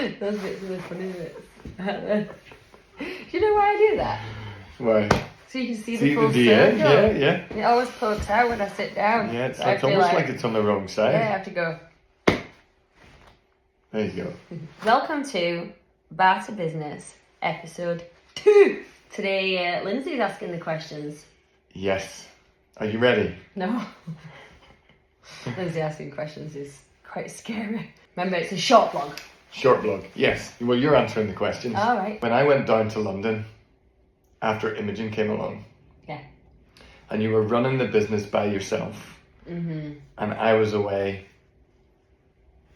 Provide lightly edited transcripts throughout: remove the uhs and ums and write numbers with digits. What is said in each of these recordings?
Those bits are the funny bits. Do you know why I do that? Why? So you can see the full the circle. Yeah. It always pokes out when I sit down. Yeah, it's, so it's almost like it's on the wrong side. Yeah, I have to go. There you go. Welcome to Barre to Business, episode 2. Today, Lindsay's asking the questions. Yes. Are you ready? No. Lindsay asking questions is quite scary. Remember, it's a short vlog. Short vlog, yes. Well, you're answering the questions. All right. When I went down to London, after Imogen came along, yeah, and you were running the business by yourself, and I was away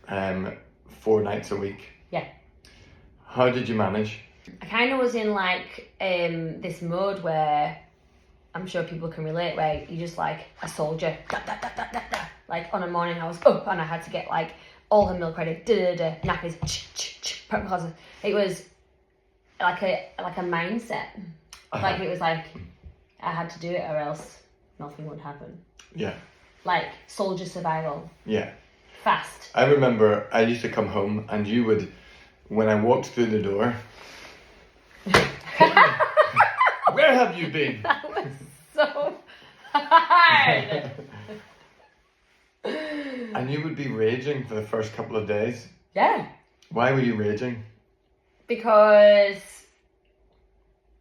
4 nights a week. Yeah. How did you manage? I kind of was in like this mode where I'm sure people can relate, where you're just like a soldier. Da, da, da, da, da, da. Like on a morning I was up and I had to get like all her milk ready, nappies, prep my closet. It was like a mindset. Like it was like I had to do it or else nothing would happen. Yeah. Like soldier survival. Yeah. Fast. I remember I used to come home and you would, when I walked through the door, where have you been? That was so hard. And you would be raging for the first couple of days. Yeah. Why were you raging? Because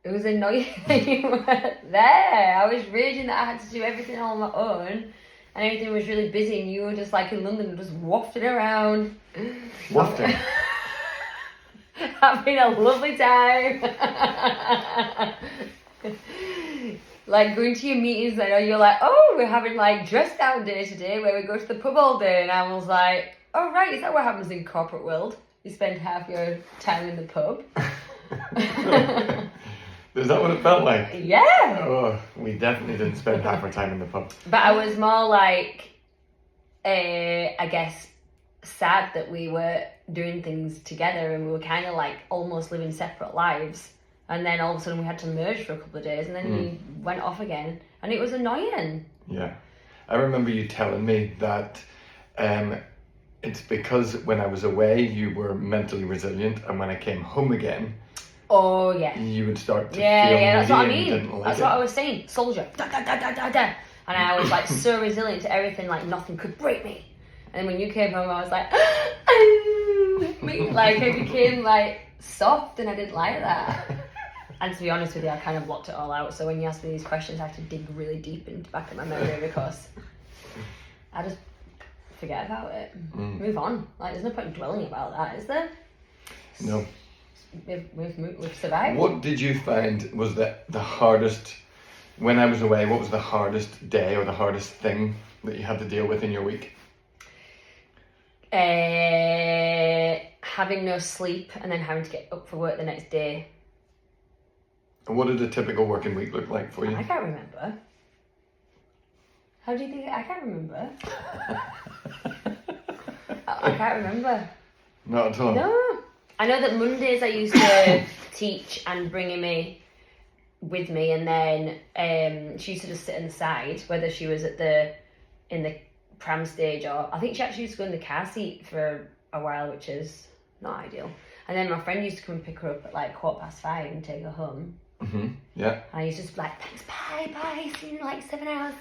it was annoying that you weren't there. I was raging that I had to do everything on my own and everything was really busy and you were just like in London just wafting around. Wafting? Having a lovely time. Like going to your meetings, I know you're like, oh, we're having like dress down day today where we go to the pub all day, and I was like, oh right, is that what happens in corporate world? You spend half your time in the pub. Is that what it felt like? Yeah. Oh, we definitely didn't spend half our time in the pub. But I was more like, I guess, sad that we were doing things together and we were kind of like almost living separate lives. And then all of a sudden we had to merge for a couple of days and then we went off again. And it was annoying. Yeah. I remember you telling me that it's because when I was away you were mentally resilient and when I came home again, oh yeah, you would start to feel that's what I moody and mean. didn't like That's it. what I was saying. Soldier. Da, da, da, da, da, da. And I was like so resilient to everything, like nothing could break me. And then when you came home I was like, like I became like soft and I didn't like that. And to be honest with you, I kind of blocked it all out. So when you ask me these questions, I have to dig really deep into the back of my memory because I just forget about it. Move on. Like, there's no point in dwelling about that, is there? No. We've survived. What did you find was the hardest, when I was away, what was the hardest day or the hardest thing that you had to deal with in your week? Having no sleep and then having to get up for work the next day. And what did a typical working week look like for you? I can't remember. How do you think? I can't remember. I can't remember. Not at all. No. I know that Mondays I used to teach and bring Amy with me, and then she used to just sit on the side, whether she was in the pram stage or I think she actually used to go in the car seat for a while, which is not ideal. And then my friend used to come and pick her up at like 5:15 and take her home. Yeah. And I used to just be like, thanks, bye, see you in like 7 hours.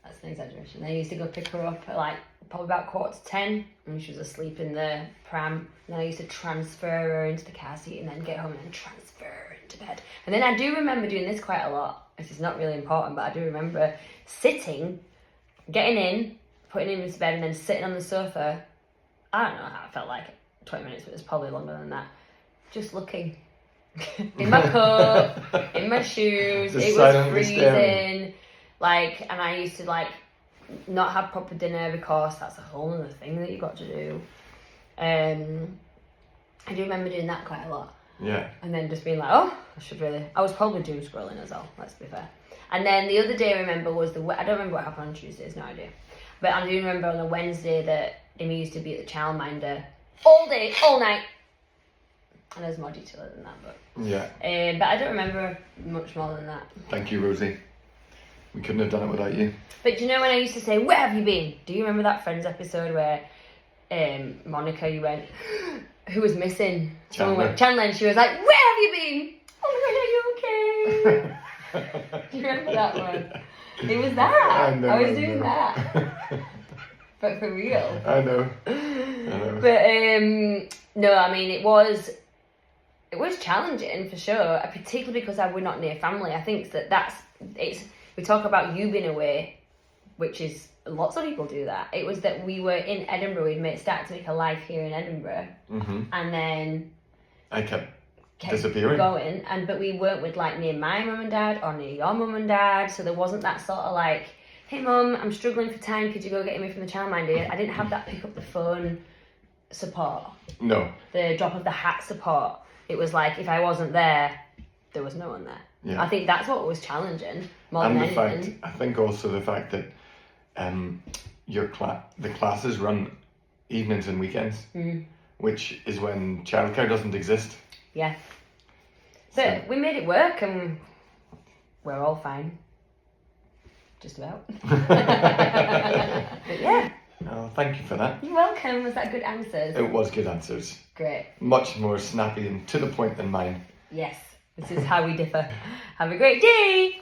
That's an exaggeration. Then I used to go pick her up at like probably about 9:45 and she was asleep in the pram. And then I used to transfer her into the car seat and then get home and then transfer her into bed. And then I do remember doing this quite a lot. This is not really important, but I do remember sitting, getting in, putting him into bed and then sitting on the sofa. I don't know how it felt like 20 minutes, but it was probably longer than that. Just looking. In my coat, in my shoes, Just it was freezing. freezing. Like, and I used to like not have proper dinner because that's a whole other thing that you've got to do. I do remember doing that quite a lot. Yeah. And then just being like, oh, I was probably doom scrolling as well, let's be fair. And then the other day I remember was I don't remember what happened on Tuesdays, no idea. But I do remember on a Wednesday that Amy used to be at the childminder all day, all night. And there's more detail than that, but yeah. But I don't remember much more than that. Thank you, Rosie. We couldn't have done it without you. But do you know when I used to say, where have you been? Do you remember that Friends episode where Monica, you went, who was missing? Someone Chandler. went, Chandler, and she was like, where have you been? Oh my god, are you okay? Do you remember that one? It was that. I was doing that. But for real. I know. But no, I mean it was challenging for sure, particularly because we're not near family. I think we talk about you being away, which is lots of people do that. It was that we were in Edinburgh, we'd started to make a life here in Edinburgh, and then I kept disappearing. Going, but we weren't with like near my mum and dad or near your mum and dad, so there wasn't that sort of like, hey mum, I'm struggling for time, could you go get me from the childminder? I didn't have that pick up the phone support. No. The drop of the hat support. It was like if I wasn't there was no one there. Yeah. I think that's what was challenging more and than the anything. fact, I think also the fact that the classes run evenings and weekends, which is when childcare doesn't exist. Yeah. But we made it work and we're all fine. Just about. But yeah. Oh, thank you for that. You're welcome. Was that good answers? It was good answers. Great. Much more snappy and to the point than mine. Yes. This is how we differ. Have a great day.